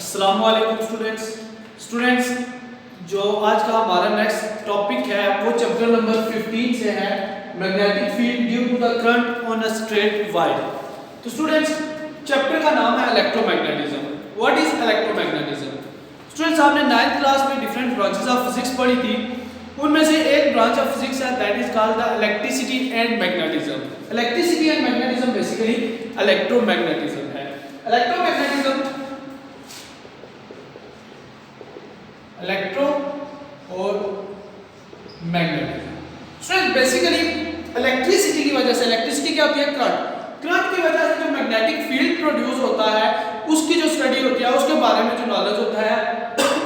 अस्सलाम वालेकुम स्टूडेंट्स जो आज का हमारा नेक्स्ट टॉपिक है वो चैप्टर नंबर 15 से है magnetic field due to the current on a straight wire. तो स्टूडेंट्स चैप्टर का नाम है electromagnetism. What is electromagnetism? Students आपने 9th क्लास में डिफरेंट ब्रांचेस ऑफ फिजिक्स पढ़ी थी, उनमें से एक ब्रांच ऑफ फिजिक्स है that is called the electricity and magnetism. Electricity and magnetism basically electromagnetism है। इलेक्ट्रो और मैग्नेटिज्म स्टूडेंट बेसिकली इलेक्ट्रिसिटी की वजह से, इलेक्ट्रिसिटी क्या होती है? करंट की वजह से जो मैग्नेटिक फील्ड प्रोड्यूस होता है उसकी जो स्टडी होती है, उसके बारे में जो नॉलेज होता है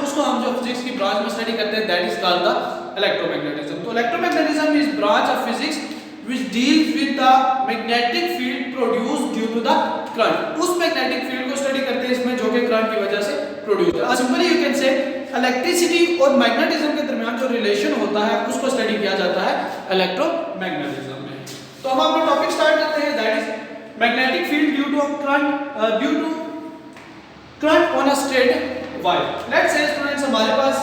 उसको हम जो फिजिक्स की ब्रांच में स्टडी करते हैं that is called the electromagnetism. तो electromagnetism is branch of physics which deals with the magnetic field produced due to the current। उस मैग्नेटिक फील्ड को स्टडी करते हैं इसमें जो कि करंट की वजह से प्रोड्यूस है। Simply you can say electricity और मैग्नेटिज्म के दरमियान जो रिलेशन होता है उसको स्टडी किया जाता है इलेक्ट्रोमैग्नेटिज्म में। तो हम अपना टॉपिक स्टार्ट करते हैं that is magnetic field due to current on a straight wire. Let's say students हमारे पास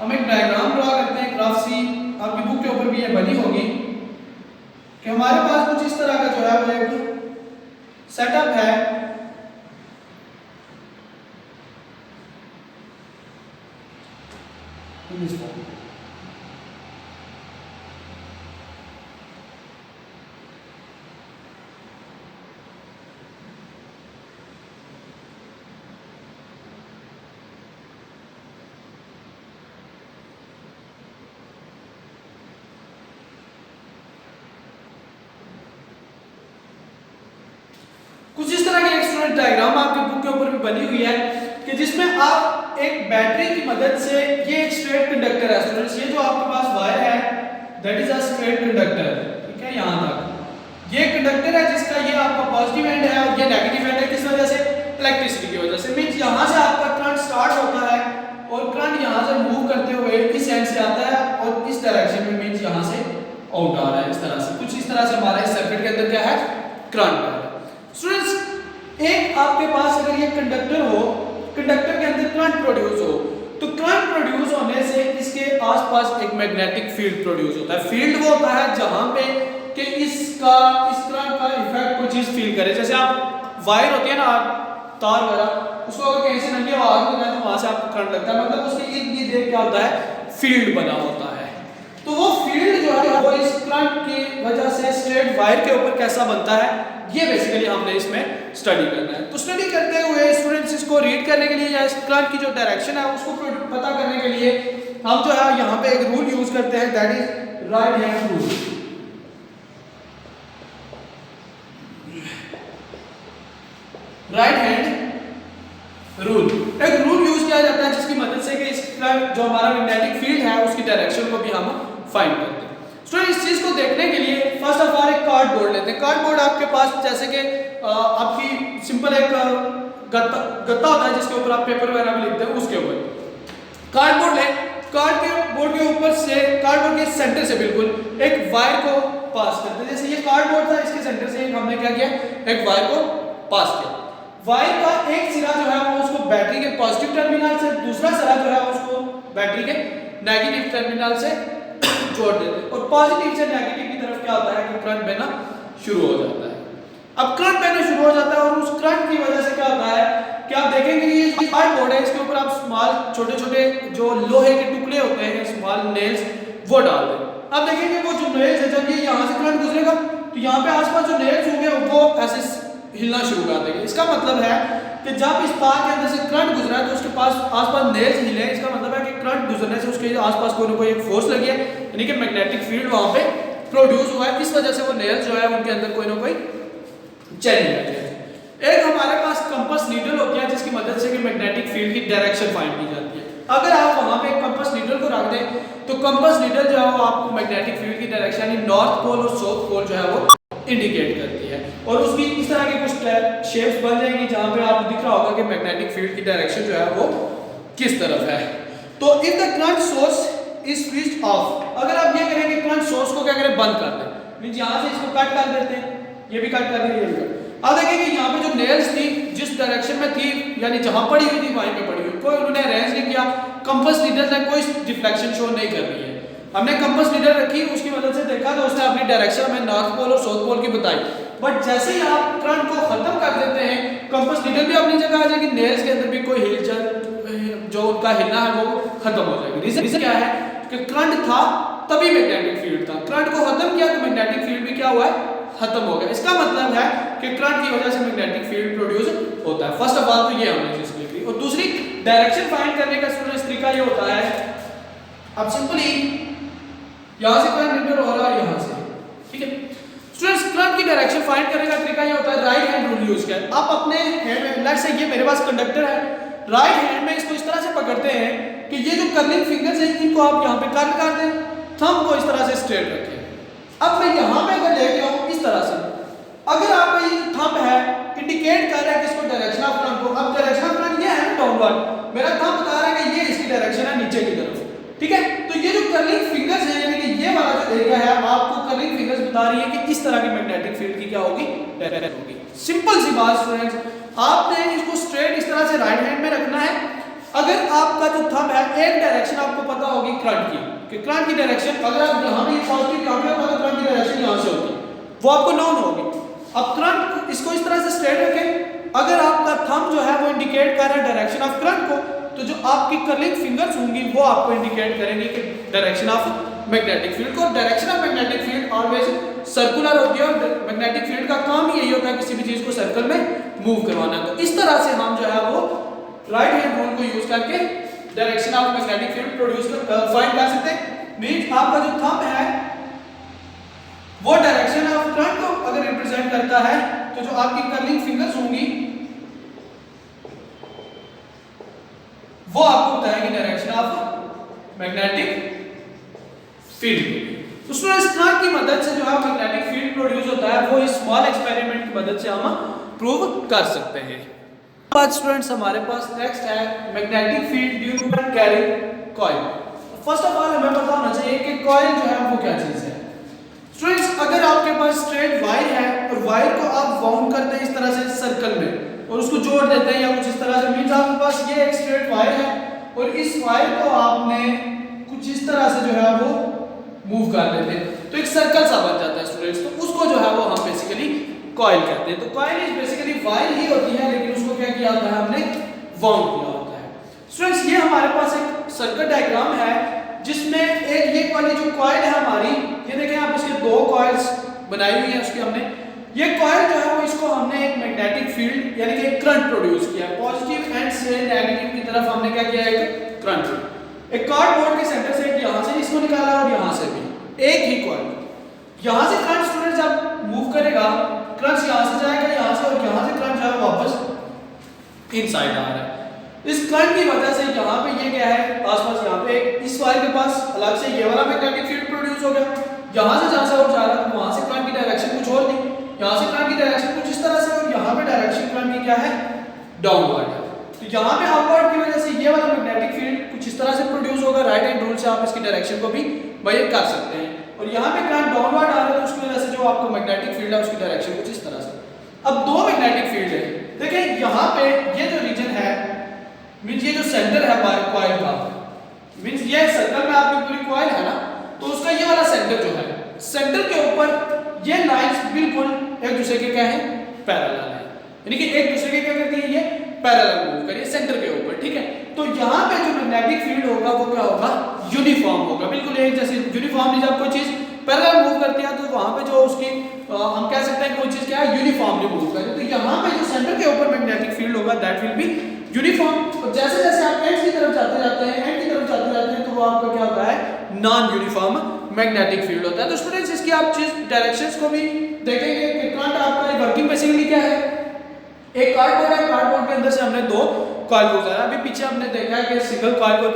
हम एक डायग्राम ड्रा करते हैं, ग्राफ सी आपकी बुक के ऊपर भी ये बनी होगी कि हमारे पास कुछ इस तरह का जो है वो एक सेटअप है। कुछ इस तरह की एक स्टूडेंट डायग्राम आपके बुक के ऊपर भी बनी हुई है कि जिसमें आप एक बैटरी की मदद से, ये एक स्ट्रेट कंडक्टर है स्टूडेंट्स, ये जो आपके पास वायर है that is a straight conductor, ठीक है। यहां तक ये कंडक्टर है जिसका ये आपका पॉजिटिव एंड है और ये नेगेटिव एंड है। किस वजह से? इलेक्ट्रिसिटी की वजह से। मींस यहां से आपका करंट स्टार्ट होता है और करंट यहां से मूव करते हुए इस एंड से आता है और इस डायरेक्शन में, मींस यहां से आउट आ रहा है इस तरह से। कुछ इस तरह से हमारा इस सर्किट के अंदर क्या है? करंट है। स्टूडेंट्स एक आपके पास अगर ये कंडक्टर हो, कंडक्टर के अंदर करंट प्रोड्यूस हो, तो करंट प्रोड्यूस होने से इसके आसपास एक मैग्नेटिक फील्ड प्रोड्यूस होता है। फील्ड वो होता है जहां पे कि इस करंट का इफेक्ट कोई चीज फील करे। जैसे आप वायर होती है ना, तार वगैरह, उसको अगर कहीं से नंगे आग लगाए तो वहां से आपको करंट लगता है, मतलब उसके इर्द गिर्द क्या होता है? फील्ड बना होता है। तो वो फील्ड जो है वो इस करंट की वजह से स्ट्रेट वायर के ऊपर कैसा बनता है, ये बेसिकली हमने इसमें स्टडी करना है। तो स्टडी करते हुए स्टूडेंट्स इसको रीड करने के लिए या इस करंट की जो डायरेक्शन है उसको पता करने के लिए हम जो है यहाँ पे एक रूल यूज करते हैं that is right hand rule. Right hand rule एक रूल यूज किया जाता है जिसकी मदद से कि इस जो हमारा मैग्नेटिक फील्ड है उसकी डायरेक्शन को भी हम फाइंड करते हैं। स्टूडेंट इस चीज को देखने के लिए फर्स्ट ऑफ ऑल एक कार्डबोर्ड लेते हैं। कार्डबोर्ड आपके पास जैसे कि आपकी सिंपल एक गत्ता होता है जिसके ऊपर आप पेपर वगैरह भी लिखते हैं, उसके ऊपर कार्डबोर्ड ले। कार्डबोर्ड के ऊपर से, कार्डबोर्ड के सेंटर से बिल्कुल एक वायर को पास करते हैं। जैसे ये कार्डबोर्ड था, इसके सेंटर से हमने क्या किया? एक वायर को पास किया। वायर का एक सिरा जो है वो उसको बैटरी के पॉजिटिव टर्मिनल से, दूसरा सिरा जो है उसको बैटरी के नेगेटिव टर्मिनल से जोड़ देते हैं और पॉजिटिव से नेगेटिव की तरफ क्या होता है कि करंट बहना शुरू हो जाता है। अब करंट बहना शुरू हो जाता है और उस करंट की वजह से क्या होता है कि आप देखेंगे कि ये जो कार्डबोर्ड है इसके ऊपर आप स्मॉल छोटे-छोटे जो लोहे के टुकड़े होते हैं, स्मॉल नेल्स, वो डाल दें। अब देखेंगे वो जो नेल्स है जब ये यहां से करंट गुजरेगा तो यहां पे आसपास जो नेल्स होंगे वो ऐसे हिलना शुरू कर देंगे। इसका मतलब है कि जब इस तार के अंदर से करंट गुजरा है तो उसके पास आसपास नेल्स हिले, इसका मतलब है कि करंट गुजरने से उसके आसपास कोई ना कोई एक फोर्स लगी है, यानी कि मैग्नेटिक फील्ड वहां पे प्रोड्यूस हुआ है। इस वजह से वो नेल्स जो है उनके अंदर कोई ना कोई चेंज है। एक हमारे पास कंपास नीडल होती है जिसकी मदद से कि मैग्नेटिक फील्ड की डायरेक्शन फाइंड की जाती है। अगर आप वहां पे एक कंपास नीडल को रख दें तो कंपास नीडल जो है वो आपको मैग्नेटिक फील्ड की डायरेक्शन यानी नॉर्थ पोल और साउथ पोल जो है वो इंडिकेट करती है और उसकी इस तरह की कुछ शेप्स बन जाएंगी जहां पे आपको दिख रहा होगा कि मैग्नेटिक फील्ड की डायरेक्शन जो है वो किस तरफ है। तो if the current source is switched off, अगर आप ये करें कि करंट सोर्स को क्या करें? बंद कर दें, मींस यहां से इसको कट कर देते हैं, ये भी कट कर देंगे, ये भी कट। अब देखिए कि यहाँ पे जो नेल्स थी जिस डायरेक्शन में थी यानी जहां पड़ी हुई थी वहीं पे पड़ी हुई, कोई उन्होंने अरेंज नहीं किया। कंपास नीडल ने कोई डिफ्लेक्शन शो नहीं कर रही है। हमने कंपास नीडल रखी, उसकी मदद से देखा तो उसने अपनी डायरेक्शन में नॉर्थ पोल और साउथ पोल की बताई। बट जैसे ही आप करंट को खत्म कर देते हैं, कंपास नीडल भी अपनी जगह आ जाएगी, नेल्स के अंदर भी कोई हिलचल जो उनका हिलना है वो खत्म हो जाएगी। रीजन क्या है कि करंट था तभी मैग्नेटिक फील्ड था, करंट को खत्म किया तो मैग्नेटिक फील्ड भी क्या हुआ है, खत्म हो गया। इसका मतलब है कि करंट की वजह से मैग्नेटिक फील्ड प्रोड्यूस होता है। फर्स्ट ऑफ ऑल तो ये हमने चीज क्लियर की। और दूसरी डायरेक्शन फाइंड करने का स्टूडेंट्स तरीका ये होता है, अब सिंपली यहां से करंट एंटर हो रहा है यहां से, ठीक है स्टूडेंट्स। करंट की डायरेक्शन फाइंड करने का तरीका ये होता है, राइट हैंड रूल यूज करें। आप अपने हैंड में, लेट्स से ये मेरे पास कंडक्टर है, राइट हैंड में इसको इस तरह से पकड़ते हैं कि ये जो कर्लिंग फिंगर्स हैं इनको आप यहां पे कर्ल कर दें, थंब को इस तरह से स्ट्रेट रखें। अब मैं यहां पे अगर लेके आऊं इस तरह से, अगर आपका ये थंब है इंडिकेट कर रहा है किसको, डायरेक्शन ऑफ करंट को। अब डायरेक्शन ऑफ करंट ये है डाउनवर्ड, मेरा थंब बता रहा है कि ये इसकी डायरेक्शन है नीचे की तरफ, ठीक है। तो ये जो कर्लिंग फिंगर्स है यानी कि ये वाला जो एरिया है, आपको कर्लिंग फिंगर्स बता रही है कि इस तरह की मैग्नेटिक फील्ड की क्या होगी, डायरेक्शन होगी। सिंपल सी बात स्टूडेंट्स, आपने इसको स्ट्रेट इस तरह से राइट हैंड में रखना है। अगर आपका जो थंब है, एक डायरेक्शन आपको पता होगी करंट की, कि करंट की डायरेक्शन अगर आप यहां भी पॉजिटिव यहां पे होगा तो करंट की डायरेक्शन यहां से होगी, वो आपको नोन होगी। अब करंट इसको इस तरह से स्ट्रेट रखें, अगर आपका थंब जो है वो इंडिकेट कर रहा है डायरेक्शन ऑफ करंट को, तो जो आपकी कर्लिंग फिंगर्स होंगी वो आपको इंडिकेट करेंगे कि डायरेक्शन ऑफ मैग्नेटिक फील्ड को। Direction of magnetic field always circular होती है और मैग्नेटिक फील्ड का काम ही यही होता है किसी भी चीज को सर्कल में मूव करवाना। तो इस तरह से हम जो है वो राइट हैंड रूल को यूज करके direction of magnetic field find कर सकते हैं। मींस आपका जो थंब है वो डायरेक्शन ऑफ करंट को अगर रिप्रेजेंट करता है, तो जो आपकी कर्लिंग फिंगर्स होंगी वो आपको बताएगी डायरेक्शन ऑफ मैग्नेटिक फील्ड। तो स्टूडेंट्स करंट की मदद से जो है मैग्नेटिक फील्ड प्रोड्यूस होता है, वो इस स्मॉल एक्सपेरिमेंट की मदद से हम प्रूव कर सकते हैं। आज स्टूडेंट्स हमारे पास नेक्स्ट है magnetic field due to carrying coil. First of all हमें पता होना चाहिए कि कॉइल जो है वो क्या चीज है। स्टूडेंट्स अगर आपके पास स्ट्रेट वायर है और वायर को आप वाउंड करते हैं इस तरह से सर्कल में और उसको जोड़ देते हैं या कुछ इस तरह से, मींस आपके पास ये एक स्ट्रेट वायर है और इस वायर को आपने कुछ इस तरह से जो है वो मूव कर देते हैं तो एक सर्कल सा बन जाता है स्टूडेंट्स। तो उसको जो है वो हम बेसिकली कॉइल कहते हैं। तो कॉइल इज बेसिकली वायर ही होती है, लेकिन उसको क्या किया होता है, हमने वाउंड किया होता है। स्टूडेंट्स ये हमारे पास एक सर्किट डायग्राम है जिसमें एक ये वाली जो कॉइल है हमारी, ये देखें आप, इसके दो कॉइल्स बनाई हुई है उसकी हमने। ये कॉइल जो है वो इसको हमने एक मैग्नेटिक फील्ड यानी कि एक करंट प्रोड्यूस किया है। पॉजिटिव एंड से नेगेटिव की तरफ हमने क्या किया है, एक करंट। एक कार्डबोर्ड के सेंटर से यहां से इसको निकाला और यहां से भी एक ही कॉइल। यहां से करंट स्टूडेंट जब मूव करेगा, करंट यहां से जाएगा यहां से, और यहां से करंट जो है वापस इनसाइड आ रहा है। इस करंट की वजह से यहाँ पे ये क्या है, आसपास यहाँ पे इस वायर के पास अलग से ये वाला मैग्नेटिक फील्ड प्रोड्यूस हो गया। यहाँ से जहाँ से और जा रहा है वहां से करंट की डायरेक्शन कुछ और थी, यहाँ से करंट की डायरेक्शन कुछ इस तरह से, और यहाँ पे डायरेक्शन करंट की क्या है, डाउनवर्ड है। तो यहाँ पे अपवर्ड की वजह से ये वाला मैग्नेटिक फील्ड कुछ इस तरह से प्रोड्यूस होगा। राइट हैंड रूल से आप इसकी डायरेक्शन को भी मेजर कर सकते हैं। और यहाँ पे करंट डाउनवर्ड आ रहा है तो उसकी वजह से जो आपका मैग्नेटिक फील्ड है उसकी डायरेक्शन कुछ इस तरह से। अब दो मैग्नेटिक फील्ड है, देखिए यहाँ पे ये जो रीजन है, मींस ये जो सेंटर है कॉइल का, मींस ये सर्कल में आपकी पूरी कॉइल है ना, तो उसका ये वाला सेंटर जो है, सेंटर के ऊपर ये लाइंस बिल्कुल एक दूसरे के क्या है, पैरेलल है, यानी कि एक दूसरे के क्या करती है, ये पैरेलल मूव करिए सेंटर के ऊपर, ठीक है। तो यहाँ पे जो मैग्नेटिक फील्ड होगा वो क्या होगा, यूनिफॉर्म होगा, बिल्कुल एक जैसे। यूनिफॉर्मली जब कोई चीज पैरेलल मूव करती है तो वहां पे जो उसकी हम कह सकते हैं कि वो चीज क्या है, यूनिफॉर्मली मूव करे। तो यहाँ पे जो सेंटर के ऊपर मैग्नेटिक फील्ड होगा दैट विल बी यूनिफॉर्म। और जैसे जैसे आप एंड की तरफ जाते जाते हैं, एंड की तरफ जाते जाते हैं, तो वो आपका क्या होता है, नॉन यूनिफॉर्म मैग्नेटिक फील्ड होता है। तो स्टूडेंट्स इसकी आप चीज डायरेक्शंस को भी देखेंगे कि करंट आपका वर्किंग बेसिकली क्या है, एक कार्डबोर्ड है, कार्डबोर्ड के अंदर से हमने दो कॉइल को उतारा। अभी पीछे हमने देखा है कि सिंगल कॉइल को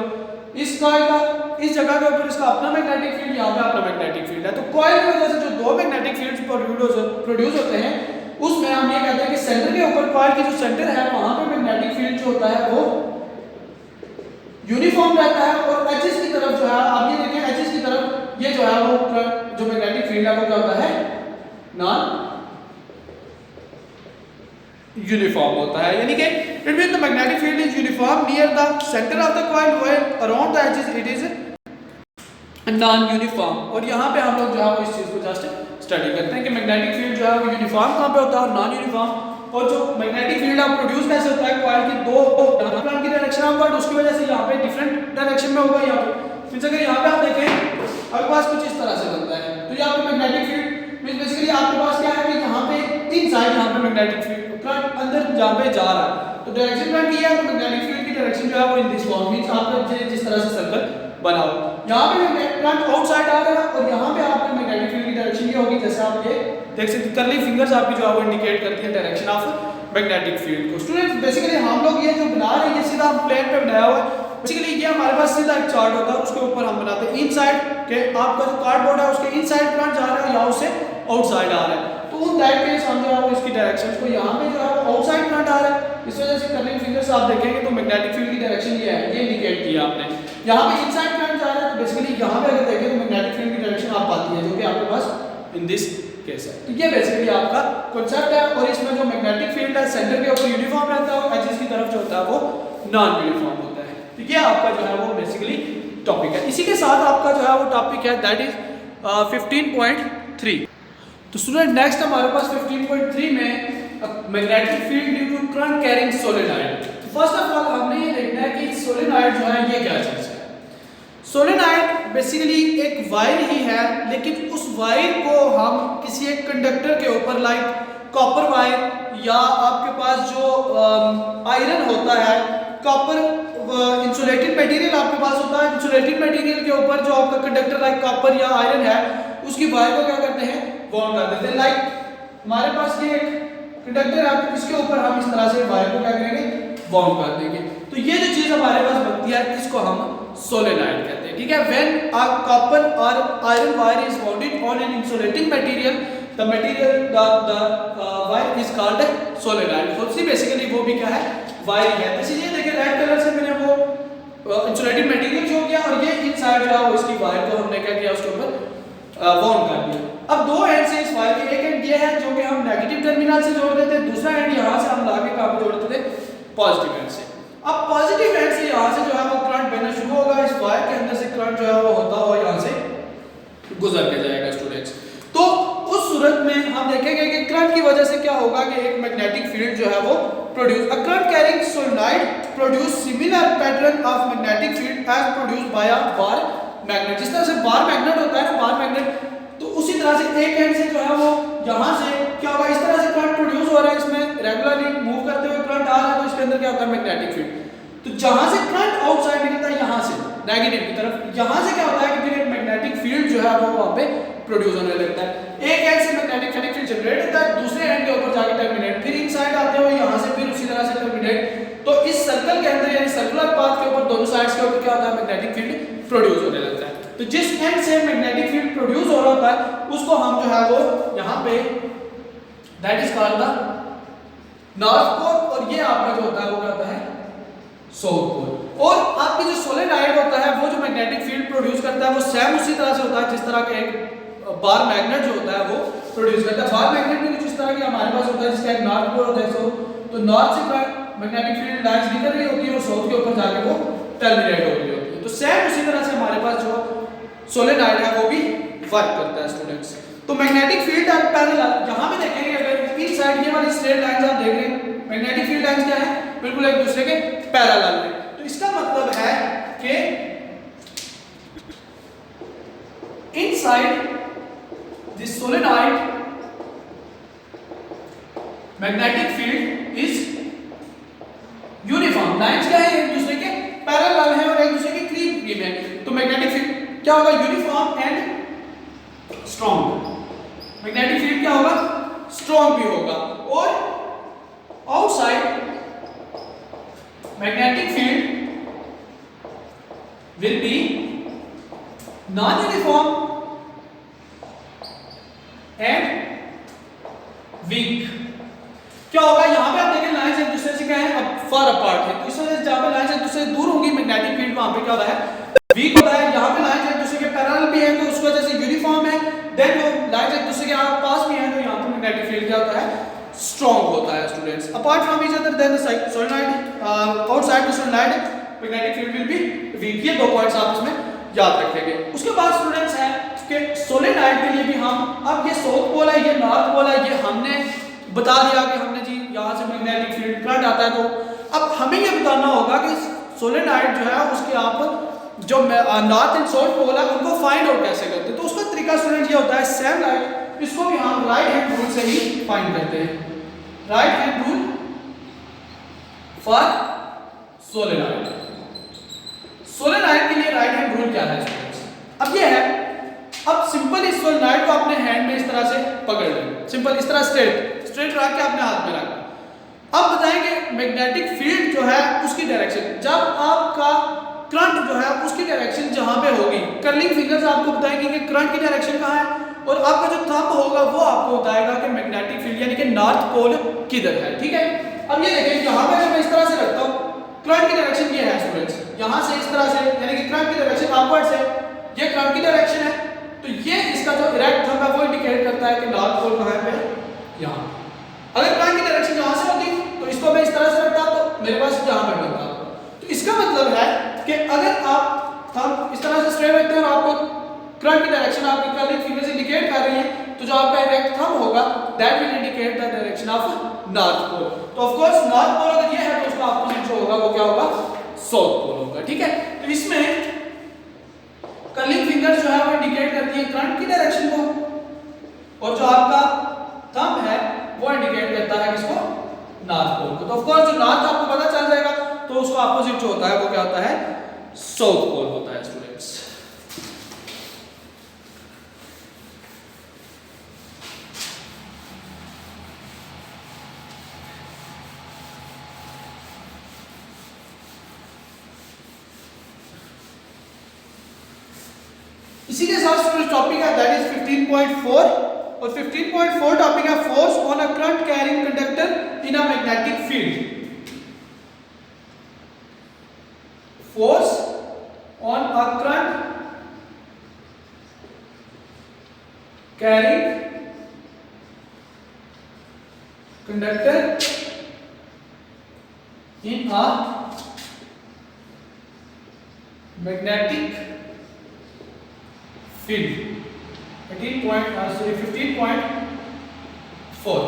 इस कॉइल का इस जगह के ऊपर इसका अपना मैग्नेटिक फील्ड, यहाँ पे अपना मैग्नेटिक फील्ड है। तो कॉइल की वजह से जो दो मैग्नेटिक फील्ड्स प्रोड्यूस होते हैं उसमें हम ये कहते हैं कि सेंटर के ऊपर कॉइल की जो सेंटर है वहां पे मैग्नेटिक फील्ड जो होता है वो यूनिफॉर्म रहता है। और एचेस की तरफ जो है, आप ये देखें एचेस की तरफ ये जो है वो जो मैग्नेटिक फील्ड है वो क्या होता है, नॉन यूनिफॉर्म होता है। यानी कि It means the magnetic field is uniform near the center of the coil, while around the edges it is non uniform. और यहाँ पे हम लोग जो है वो इस चीज़ को जस्ट स्टडी करते हैं कि मैग्नेटिक फील्ड जो है वो यूनिफॉर्म कहाँ पे होता है और नॉन यूनिफॉर्म। और जो मैग्नेटिक फील्ड आप प्रोड्यूस कैसे होता है, कॉइल की दो की डायरेक्शन ऑफ वर्ड, उसकी वजह से यहाँ पे डिफरेंट डायरेक्शन में होगा। यहाँ पे मींस अगर यहाँ पे आप देखें आपके पास कुछ इस तरह से बनता है, तो यहाँ पे मैग्नेटिक फील्ड मींस बेसिकली आपके पास क्या है कि यहाँ पे तीन साइड यहाँ पे मैग्नेटिक फील्ड करंट अंदर जहाँ पे जा रहा है, तो डायरेक्शन करंट ये है, तो मैग्नेटिक फील्ड की डायरेक्शन जो है वो इन दिस फॉर्म मींस आपका जिस तरह से सर्कल बना हो, यहाँ पे करंट आउटसाइड आ रहा है और यहाँ पे आपके मैग्नेटिक फील्ड की डायरेक्शन ये होगी, जैसे आप ये देख सकते हैं करली फिंगर्स आपकी जो है वो इंडिकेट करती है डायरेक्शन ऑफ मैग्नेटिक फील्ड को। स्टूडेंट्स बेसिकली हम लोग ये जो बना रहे हैं ये सीधा प्लेन पे बनाया हुआ है। बेसिकली ये हमारे पास सीधा एक चार्ट होता है, उसके ऊपर हम बनाते हैं इनसाइड के आपका जो कार्डबोर्ड है उसके इनसाइड करंट जा रहा है या उससे आउटसाइड आ रहा है, तो उन दैट केस हम जो है वो इसकी डायरेक्शंस को यहाँ पे जो है वो आउटसाइड करंट आ रहा है, इस वजह से करली फिंगर्स आप देखेंगे तो मैग्नेटिक फील्ड की डायरेक्शन ये है, ये इंडिकेट किया आपने। यहाँ पे इनसाइड करंट जा रहा है, तो बेसिकली यहाँ पे अगर देखें तो मैग्नेटिक फील्ड की डायरेक्शन आप पाती है जो कि आपके पास इन दिस केस है। तो ये बेसिकली आपका कांसेप्ट है, और इसमें जो मैग्नेटिक फील्ड है सेंटर के ऊपर यूनिफॉर्म रहता है और एजेस की तरफ जो होता है वो नॉन यूनिफॉर्म होता है। तो ये आपका जो है वो बेसिकली टॉपिक है। इसी के साथ आपका जो है वो टॉपिक है दैट इज 15.3। तो स्टूडेंट नेक्स्ट हमारे पास 15.3 में magnetic field due to current carrying solenoid. First of all हमने ये देखना है कि सोलेनॉइड जो है ये क्या चीज है। सोलेनॉइड बेसिकली एक वायर ही है, लेकिन उस वायर को हम किसी एक कंडक्टर के ऊपर लाइक कॉपर वायर या आपके पास जो आयरन होता है, कॉपर इंसुलेटेड मटेरियल आपके पास होता है, इंसुलेटेड मटेरियल के ऊपर जो आपका कंडक्टर लाइक कॉपर या आयरन है उसकी वायर को क्या करते हैं, बॉन्ड कर देते हैं। लाइक हमारे पास ये एक कंडक्टर है, तो इसके ऊपर हम इस तरह से वायर को क्या करेंगे, बॉन्ड कर देंगे। तो ये जो चीज हमारे पास बनती है इसको हम सोलेनॉइड कहते हैं, ठीक है। व्हेन अ कॉपर और iron wire is bounded on an insulating material the material the wire is called solenoid. तो सी बेसिकली वो भी क्या है, वायर है। जैसे ये देखिए रेड कलर से मैंने वो इंसुलेटिंग मटेरियल शो किया और ये इनसाइड जो है वो इसकी वायर को हमने क्या किया, उसके ऊपर बाउंड कर दिया। अब दो एंड से इस वायर के एक एंड ये है जो कि हम नेगेटिव टर्मिनल से जोड़ देते हैं, दूसरा एंड यहाँ से हम लाके कहाँ पे जोड़ते थे, पॉजिटिव एंड से। अब पॉजिटिव एंड से यहाँ से जो है वो करंट बहना शुरू होगा, इस वायर के अंदर से करंट जो है वो होता हुआ यहाँ से गुजर के जाएगा स्टूडेंट्स। तो उस सूरत में हम देखेंगे कि करंट की वजह से क्या होगा कि एक मैग्नेटिक फील्ड जो है वो produce a current carrying solenoid produce similar pattern of magnetic field as produced by a bar magnet. जिस तरह से बार मैग्नेट होता है ना, बार मैग्नेट, तो उसी तरह से एक एंड से जो है वो यहाँ से क्या होगा, इस तरह से करंट प्रोड्यूस हो रहा है, इसमें रेगुलरली मूव करते हुए करंट आ रहा है, तो इसके अंदर क्या होता है, मैग्नेटिक फील्ड। तो जहाँ से करंट आउटसाइड निकलता है यहाँ से नेगेटिव की तरफ, यहाँ से क्या होता है कि फिर एक मैग्नेटिक फील्ड जो है वो वहाँ पे प्रोड्यूस होने लगता है। एक एंड से मैग्नेटिक फील्ड जनरेट होता है, दूसरे एंड के ऊपर जाके टर्मिनेट, फिर इनसाइड आते हुए यहाँ से फिर उसी तरह से टर्मिनेट। तो इस सर्कल के अंदर यानी सर्कुलर पाथ के ऊपर दोनों साइड्स के ऊपर क्या होता है, मैग्नेटिक फील्ड प्रोड्यूस होने लगता है। तो जिस एंड से मैग्नेटिक फील्ड प्रोड्यूस हो रहा होता है उसको हम जो है वो यहाँ पे that is called the north pole, और ये आपका जो होता है वो क्या होता है, साउथ पोल। और आपकी जो सोलेनॉइड होता है वो जो मैग्नेटिक फील्ड प्रोड्यूस करता है वो सेम उसी तरह से होता है जिस तरह के एक बार मैग्नेट जो होता है वो प्रोड्यूस करता है। बार मैग्नेट में कुछ इस तरह की हमारे पास होता है जिसका एक नॉर्थ पोल होता है, तो नॉर्थ से मैग्नेटिक फील्ड लाइंस निकल रही होती है और साउथ के ऊपर जाके वो टर्मिनेट हो रही होती है। तो सेम उसी तरह से हमारे पास जो सोलेनॉइड है वो भी वर्क करता है स्टूडेंट्स। तो मैग्नेटिक फील्ड एट पैरेलल, यहाँ पे देखेंगे अगर इन साइड ये वाली स्ट्रेट लाइंस आप देख रहे हैं, मैग्नेटिक फील्ड लाइंस क्या है, बिल्कुल एक दूसरे के पैरेलल में। तो इसका मतलब है कि inside this solenoid magnetic field is uniform. Lines क्या है, एक दूसरे के पैरेलल है और एक दूसरे के करीब भी है। तो मैग्नेटिक फील्ड क्या होगा, uniform and strong. Magnetic field क्या होगा, स्ट्रॉन्ग भी होगा। और outside magnetic field will be non uniform and weak. क्या होगा, यहां पे आप देखें लाइंस एक दूसरे से क्या है, अब फार अपार्ट है, तो इस वजह से जहां पे लाइंस एक दूसरे से दूर होंगी मैग्नेटिक फील्ड वहां पे क्या होता है, वीक होता है। यहाँ पे लाइंस एक दूसरे के पैरेलल भी है तो उस वजह से यूनिफॉर्म है। देन जो लाइंस एक दूसरे के पास भी है तो यहाँ पे मैग्नेटिक फील्ड क्या होता है, स्ट्रॉन्ग होता है students. Apart from each other than the solenoid outside the solenoid magnetic field will be weak। ये 2 पॉइंट्स आप इसमें याद रखेंगे। उसके बाद स्टूडेंट्स है कि सोलेनॉइड के लिए भी हम, अब ये साउथ पोल है, ये नॉर्थ पोल है, ये हमने बता दिया कि हमने जी यहाँ से मैग्नेटिक फील्ड करंट आता है। तो अब हमें ये बताना होगा कि सोलेनॉइड जो है उसके आप जो नॉर्थ एंड साउथ पोल है उनको फाइंड आउट कैसे करते हैं। तो उसका तरीका स्टूडेंट ये होता है सेम लाइक, इसको भी हम राइट हैंड रूल से ही फाइंड करते हैं। Right hand rule for solenoid. Solenoid के लिए राइट हैंड रूल क्या है स्टूडेंट्स? अब ये है, अब सिंपल इस सोलेनॉइड को अपने हैंड में इस तरह से पकड़ लें, सिंपल इस तरह स्ट्रेट रख के अपने हाथ में रखें। अब बताएंगे मैग्नेटिक फील्ड जो है उसकी डायरेक्शन, जब आपका करंट जो है उसकी डायरेक्शन जहां पे होगी, कर्लिंग फिंगर्स आपको बताएंगे कि करंट की डायरेक्शन कहां है, और आपका जो थंब होगा वो आपको बताएगा कि मैग्नेटिक फील्ड यानी कि नॉर्थ पोल किधर है। ठीक है, अब ये देखिए यहाँ पे मैं इस तरह से रखता हूँ, करंट की डायरेक्शन ये है स्टूडेंट्स, यहाँ से इस तरह से यानी कि करंट की डायरेक्शन अपवर्ड से, ये करंट की डायरेक्शन है। तो ये इसका जो इरेक्ट थंब है वो इंडिकेट करता है कि नॉर्थ पोल कहाँ है, यहाँ। अगर करंट की डायरेक्शन यहाँ से होती तो इसको मैं इस तरह से रखता तो मेरे पास यहाँ पे बनता। तो इसका मतलब है कि अगर आप थंब इस तरह से स्ट्रेट रखते हैं और आपको करंट की डायरेक्शन आपकी कर्लिंग फिंगर से इंडिकेट कर रही है, तो जो आपका इरेक्ट थंब होगा that will indicate the direction of north pole. तो ऑफ कोर्स नॉर्थ पोल अगर ये है तो उसका ऑपोजिट जो होगा वो क्या होगा, साउथ पोल होगा। ठीक है, तो इसमें कर्लिंग फिंगर जो है वो इंडिकेट करती है करंट की डायरेक्शन को, और जो आपका थंब है वो इंडिकेट करता है किसको, नॉर्थ पोल को। तो ऑफ कोर्स जो नॉर्थ आपको पता चल जाएगा, तो उसका ऑपोजिट जो होता है वो क्या होता है, साउथ पोल होता है स्टूडेंट्स। इसी के साथ स्टूडेंट्स टॉपिक है दैट इज 15.4, और 15.4 टॉपिक है force on a current carrying conductor in a magnetic field. Force on a current carrying conductor in a magnetic field. 15.4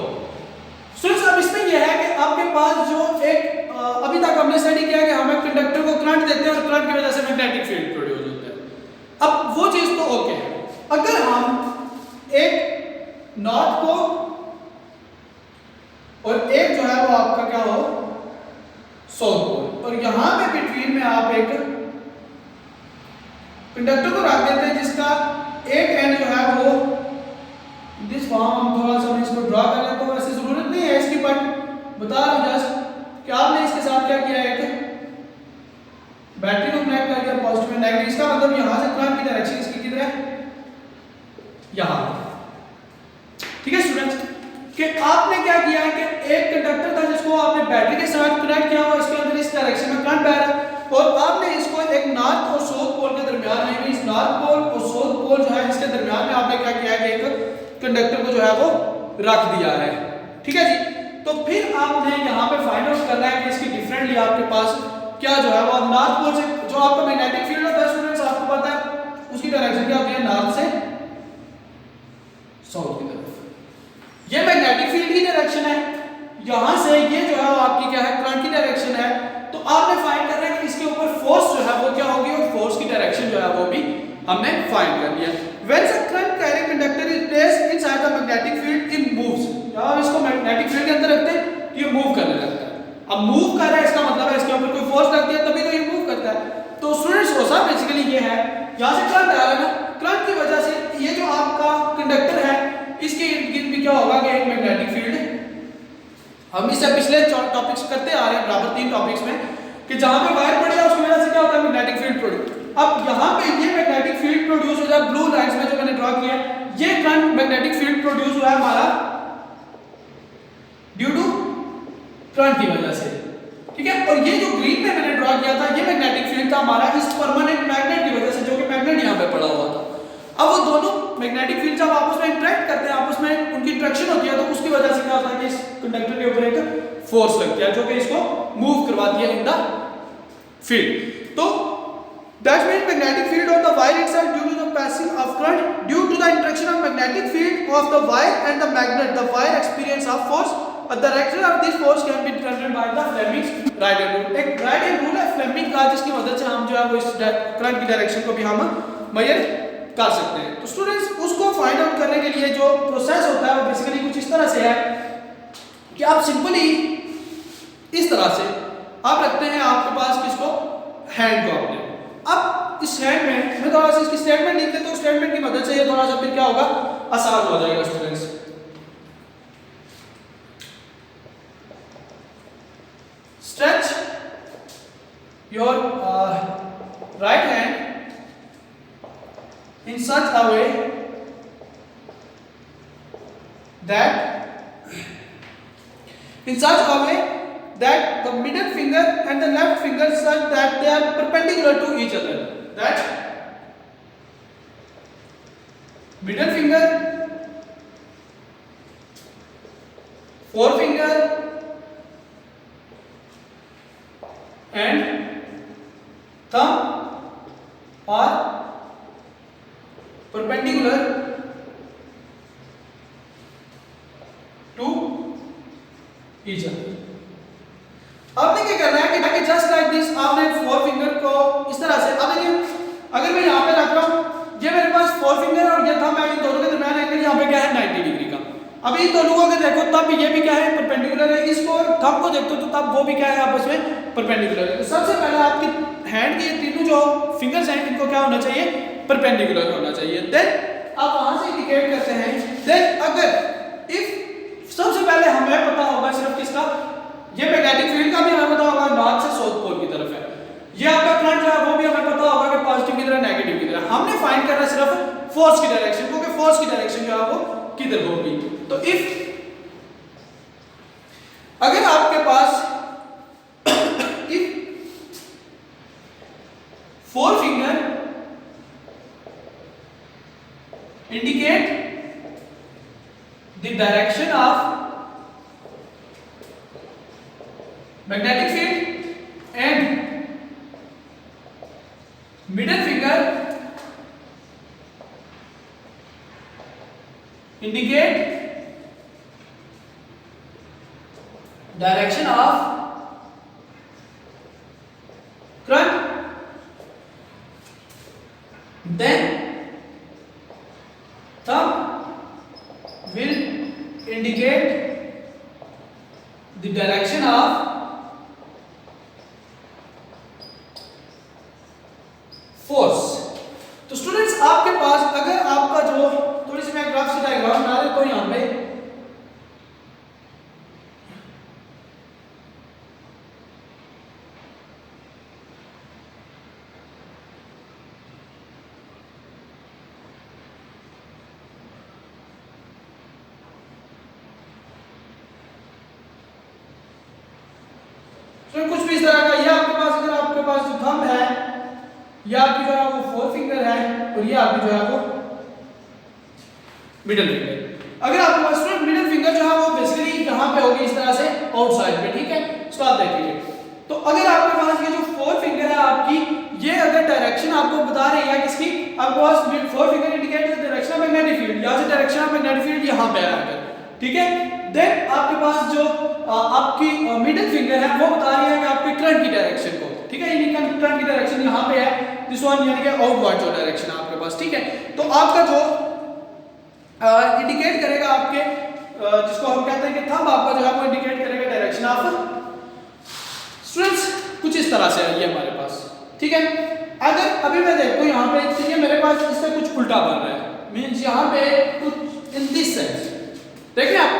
students, अब इसमें यह है कि आपके पास जो एक अभी तक हमने स्टडी किया कि हमें कंडक्टर को करंट देते हैं और करंट की वजह से मैग्नेटिक फील्ड प्रोड्यूस होता है। अब वो चीज तो ओके है, अगर हम एक नॉर्थ को और एक जो है वो आपका क्या हो, साउथ पोल, और यहां पे बिटवीन में आप एक कंडक्टर को रख देते हैं जिसका एक एंड जो है वो दिस फॉर्म, हम थोड़ा सा इसको ड्रा कर लें, तो वैसे जरूरत नहीं है इसकी, बट बता रहा हूं जस्ट कि आपने इसके साथ क्या किया है, एक बैटरी को कनेक्ट कर दिया पॉजिटिव एंड नेगेटिव। इसका मतलब यहां से करंट की डायरेक्शन इसकी किधर है, यहां। ठीक है स्टूडेंट्स, कि आपने क्या किया है कि एक कंडक्टर था जिसको आपने बैटरी के साथ कनेक्ट किया हुआ, इसके अंदर इस डायरेक्शन में करंट बह रहा है, और आपने इसको एक नॉर्थ और साउथ पोल के दरमियान में, इस नॉर्थ पोल और साउथ पोल जो है इसके दरमियान में आपने क्या किया है कि एक कंडक्टर को जो है वो रख दिया है। ठीक है जी, तो फिर आपने यहाँ पे फाइंड आउट करना है कि इसकी डिफरेंटली आपके पास क्या जो है वो नॉर्थ पोल से जो आपका मैग्नेटिक फील्ड होता है स्टूडेंट्स, आपको पता है उसकी डायरेक्शन क्या होती है, नॉर्थ से साउथ की तरफ। ये मैग्नेटिक फील्ड की डायरेक्शन है, यहां से ये जो है आपकी क्या है, करंट की डायरेक्शन है। तो आपने फाइंड करना है कि इसके ऊपर फोर्स जो है वो क्या होगी, और फोर्स की डायरेक्शन जो है वो भी हमने फाइंड कर लिया। When the current carrying conductor is placed inside the magnetic field, it moves। जब आप इसको मैग्नेटिक फील्ड के अंदर रखते हैं ये मूव करने लगता है। अब मूव कर रहा है इसका मतलब है इसके ऊपर कोई फोर्स लगती है तभी तो ये मूव करता है। तो स्टूडेंट्स होसा बेसिकली ये है, यहाँ से करंट आ रहा है ना, करंट की वजह से ये जो आपका कंडक्टर है इसके इर्द गिर्द भी क्या होगा कि एक मैग्नेटिक फील्ड, हम इसे पिछले टॉपिक्स करते आ रहे हैं बराबर 3 टॉपिक्स में, कि जहां पे वायर पड़ेगा उसकी वजह से क्या होता है, मैग्नेटिक फील्ड प्रोड्यूस। अब यहाँ पे ये मैग्नेटिक फील्ड प्रोड्यूस हो जाए, ब्लू लाइंस में जो मैंने ड्रॉ किया है, ये करंट मैग्नेटिक फील्ड प्रोड्यूस हुआ है हमारा ड्यू टू करंट की वजह से। ठीक है, और ये जो ग्रीन में मैंने ड्रॉ किया था ये मैग्नेटिक फील्ड था हमारा इस परमानेंट मैग्नेट की वजह से, जो कि मैग्नेट यहाँ पे पड़ा हुआ था। अब वो दोनों मैग्नेटिक फील्ड जब आपस में इंटरेक्ट करते हैं, आपस में उनकी इंटरेक्शन होती है, तो उसकी वजह से क्या होता है कि इस कंडक्टर के ऊपर एक फोर्स लगती है जो कि इसको मूव करवाती है इन द फील्ड। तो that means magnetic field of the wire itself due to the passing of current due to the interaction of magnetic field of the wire and the magnet, the wire experience of force. The direction of this force can be determined by the Fleming's right hand rule. एक right hand rule है Fleming का, जिसकी मदद से हम जो है वो इस करंट की डायरेक्शन को भी हम मेजर कर सकते हैं। तो स्टूडेंट्स, उसको फाइंड आउट करने के लिए जो प्रोसेस होता है वो बेसिकली कुछ इस तरह से है कि आप सिंपली इस तरह से आप रखते हैं आपके पास किसको, हैंड को अपने। अब इस हैंड में मैं थोड़ा सा इसकी स्टेटमेंट लिख देता हूं, स्टेटमेंट की मदद से ये थोड़ा सा फिर क्या होगा, आसान हो जाएगा students. Stretch your right hand in such a way that the middle finger and the left finger such that they are perpendicular to each other. That middle finger, forefinger and thumb are perpendicular to each other. आपने क्या करना है कि just like this आपने four finger को इस तरह से, अब देखिए अगर मैं यहाँ पे रख रहा हूँ, ये मेरे पास फोर फिंगर और ये थंब है, इन दोनों के दरमियान एंगल यहाँ पे क्या है 90 डिग्री का। अभी इन दोनों को अगर देखो तब ये भी क्या है परपेंडिकुलर है, इसको थंब को देखते हो तो तब वो भी क्या है आपस में परपेंडिकुलर है। तो सबसे पहले आपकी हैंड के तीनों जो फिंगर्स हैं इनको क्या होना चाहिए, परपेंडिकुलर होना चाहिए। देन आप वहां से इंडिकेट करते हैं। देन अगर इफ सबसे पहले हमें पता होगा सिर्फ किसका, ये मैग्नेटिक फील्ड का भी हमें पता होगा नॉर्थ से साउथ पोल की तरफ है, ये आपका करंट जो है वो भी हमें पता होगा कि पॉजिटिव की तरह नेगेटिव की तरह। हमने फाइंड करना सिर्फ फोर्स की डायरेक्शन, क्योंकि फोर्स की डायरेक्शन जो है वो किधर होगी। तो इफ अगर आपके पास if four finger indicate the direction of magnetic field and middle finger indicate direction of current, then thumb will indicate the direction of force. तो स्टूडेंट्स आपके पास अगर आपका जो थोड़ी सी मैं ग्राफ से डायग्राम बना देता हूं यहां पे, तो कुछ भी इस तरह का, ये आपके पास अगर आपके पास जो थंब है, ये आपकी जो है वो फोर फिंगर है और ये आपकी जो है वो मिडिल फिंगर। अगर आपके पास मिडिल फिंगर जो है वो बेसिकली यहाँ पे होगी इस तरह से आउटसाइड पे, ठीक है। इसको आप देखिए, तो अगर आपके पास ये जो फोर फिंगर है आपकी, ये अगर डायरेक्शन आपको बता रही है किसकी, आपके पास four finger indicate the direction of magnetic field, यहाँ से डायरेक्शन ऑफ मैग्नेटिक फील्ड यहाँ पे आएगा, ठीक है। देन आपके पास जो आपकी मिडिल फिंगर है वो बता रही है कि आपके करंट की डायरेक्शन को, ठीक है। यानी करंट की डायरेक्शन यहाँ पे है, दिस वन यानी कि आउटवर्ड जो डायरेक्शन है आपके पास, ठीक है। तो आपका जो इंडिकेट करेगा आपके जिसको हम कहते हैं कि थंब आपका जो है वो इंडिकेट करेगा डायरेक्शन ऑफ स्ट्रेच, कुछ इस तरह से है ये हमारे पास, ठीक है। अगर अभी मैं देखता हूँ यहाँ पे, तो ये मेरे पास इससे कुछ उल्टा बन रहा है, मीन्स यहाँ पे कुछ इन दिस सेंस, देखिए आप,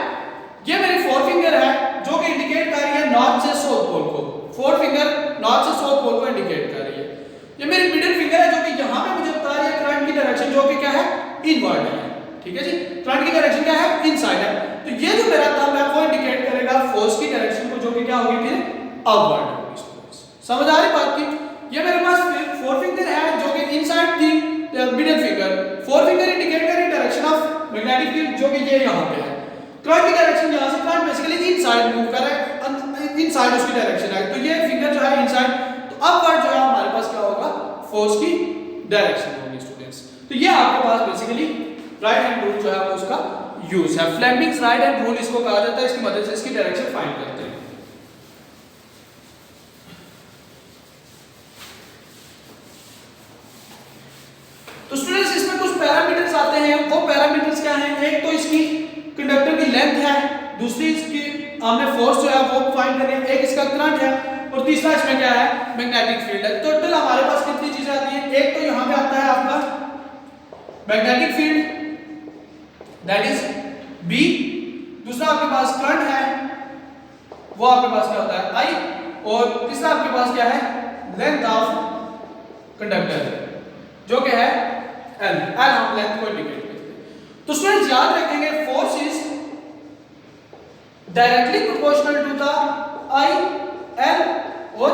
ये मेरी फोर फिंगर है जो कि इंडिकेट कर रही है नॉर्थ से साउथ पोल को, फोर फिंगर नॉर्थ से साउथ पोल को इंडिकेट कर रही है। ये मेरी मिडिल फिंगर है जो कि यहाँ पे मुझे बता रही है करंट की डायरेक्शन जो कि क्या है, इनवर्ड है, ठीक है जी। करंट की डायरेक्शन क्या है, इनसाइड है। तो ये जो मेरा थंब है वो इंडिकेट करेगा फोर्स की डायरेक्शन को जो कि क्या होगी फिर आउटवर्ड होगी। समझ आ रही बात की। ये मेरे पास फोर फिंगर है जो कि इनसाइड थी middle finger, four finger indicate करें डायरेक्शन ऑफ मैग्नेटिक फील्ड, जो कि ये यहाँ पे है। करंट की डायरेक्शन यहाँ से, करंट बेसिकली इनसाइड मूव कर रहा है, इनसाइड उसकी डायरेक्शन है, तो ये फिंगर जो है इनसाइड, तो अपवर्ड जो है हमारे पास क्या होगा, फोर्स की डायरेक्शन होगी स्टूडेंट्स। तो ये आपके पास बेसिकली राइट हैंड रूल जो है वो उसका यूज है। फ्लेमिंग्स राइट हैंड रूल इसको कहा जाता है, इसकी मदद से इसकी डायरेक्शन फाइंड करते हैं। तो स्टूडेंट्स इसमें कुछ पैरामीटर्स आते हैं, वो पैरामीटर्स क्या हैं, एक तो इसकी कंडक्टर की लेंथ है, दूसरी इसकी हमने फोर्स जो है वो फाइंड करनी है, एक इसका करंट है, और तीसरा इसमें क्या है, मैग्नेटिक फील्ड है। टोटल हमारे पास कितनी चीजें आती हैं, एक तो यहाँ पे आता है आपका magnetic field that is B, दूसरा आपके पास करंट है, वो आपके पास क्या होता है I, और तीसरा आपके पास क्या है, लेंथ ऑफ कंडक्टर जो कि है L हम लेंथ को इंडिकेट करते हैं। तो स्टूडेंट्स याद रखेंगे force is directly proportional to the I, L और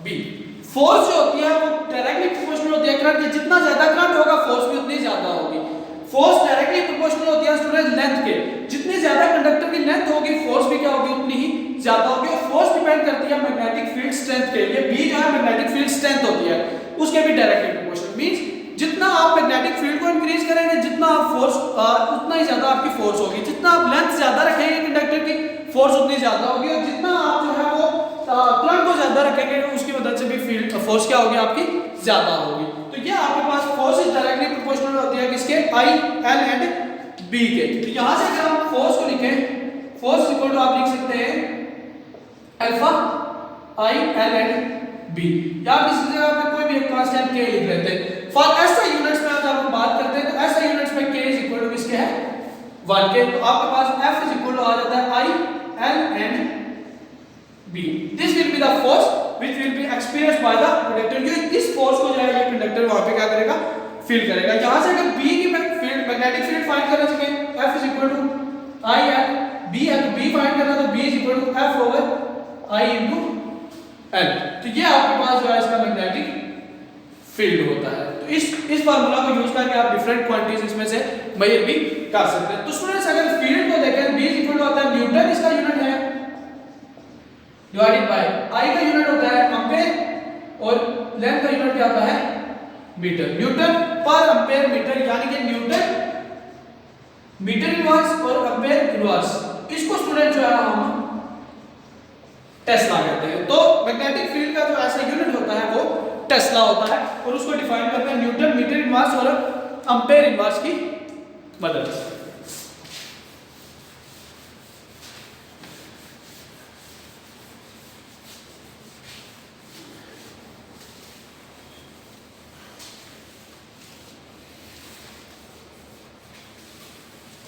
B। फोर्स जो होती है वो डायरेक्टली प्रोपोर्शनल होती है करंट के, जितना ज्यादा करंट होगा फोर्स भी उतनी ज्यादा होगी। फोर्स डायरेक्टली प्रोपोर्शनल होती है स्टूडेंट्स लेंथ के, जितनी ज्यादा कंडक्टर की लेंथ होगी फोर्स भी क्या होगी, उतनी ही ज्यादा होगी। और फोर्स डिपेंड करती है मैग्नेटिक फील्ड स्ट्रेंथ के, ये B जो है मैग्नेटिक फील्ड स्ट्रेंथ होती है, उसके भी डायरेक्टली प्रोपोर्शनल। मींस जितना आप मैग्नेटिक फील्ड को इंक्रीज करेंगे, जितना आप फोर्स उतना ही ज्यादा आपकी फोर्स होगी, जितना आप लेंथ ज्यादा रखेंगे कंडक्टर की फोर्स उतनी ज्यादा होगी, और जितना आप जो है वो करंट को ज्यादा रखेंगे उसकी मदद से भी फील्ड फोर्स क्या होगी आपकी ज्यादा होगी। तो ये आपके पास फोर्स इज डायरेक्टली प्रोपोर्शनल होती है किसके, I, L एंड B के। तो यहां से अगर हम फोर्स को लिखें, फोर्स इक्वल टू आप लिख सकते हैं alpha I, L and B, या आप इसी जगह पे कोई भी एक कांस्टेंट K लिख लेते हैं। फॉर SI यूनिट्स में अगर हम बात करते हैं तो SI यूनिट्स में K इज इक्वल टू किसके है, 1 के। तो आपके पास F इज इक्वल टू आ जाता है I, L and B। This will be the force which will be experienced by the conductor. जो इस फोर्स को जो है ये कंडक्टर वहां पे क्या करेगा, फील करेगा। यहां से अगर B की फील्ड मैग्नेटिक फील्ड फाइंड करना चाहिए, F is equal to I and B है, तो B फाइंड करना तो B is equal to F over I into L। तो ये आपके पास जो है इसका मैग्नेटिक फील्ड होता है। तो इस फार्मूला को यूज करके आप डिफरेंट क्वांटिटीज इसमें से मेजर भी कर सकते हैं। तो स्टूडेंट्स अगर फील्ड को देखें, B इज इक्वल टू होता है न्यूटन, इसका यूनिट है, डिवाइडेड बाय I का यूनिट होता है एम्पेयर, और लेंथ का यूनिट क्या होता है, metre. Newton per ampere metre, यानी कि न्यूटन मीटर इनवर्स और एम्पेयर इनवर्स, इसको स्टूडेंट जो है हम टेस्ला कहते हैं। तो मैग्नेटिक फील्ड का जो ऐसा यूनिट होता है वो टेस्ला होता है, और उसको डिफाइन करते हैं न्यूटन मीटर इनवर्स और एम्पेयर इनवर्स की मदद से।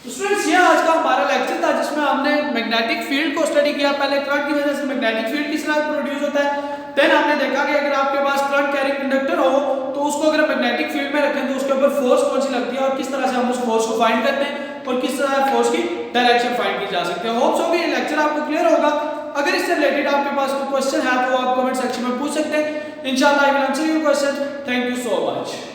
तो स्टूडेंट्स ये आज का हमारा लेक्चर था जिसमें हमने मैग्नेटिक फील्ड को स्टडी किया। पहले करंट की वजह से मैग्नेटिक फील्ड किस तरह प्रोड्यूस होता है, देन हमने देखा कि अगर आपके पास करंट कैरिंग कंडक्टर हो तो उसको अगर मैग्नेटिक फील्ड में रखें तो उसके ऊपर फोर्स कौन सी लगती है, और किस तरह से हम उस फोर्स को फाइंड करते हैं, और किस तरह फोर्स की डायरेक्शन फाइंड की जा सकती है। होप्स हो कि ये लेक्चर आपको क्लियर होगा। अगर इससे रिलेटेड आपके पास कोई क्वेश्चन है तो आप कमेंट सेक्शन में पूछ सकते हैं। इंशाल्लाह I will answer your question. Thank you so much.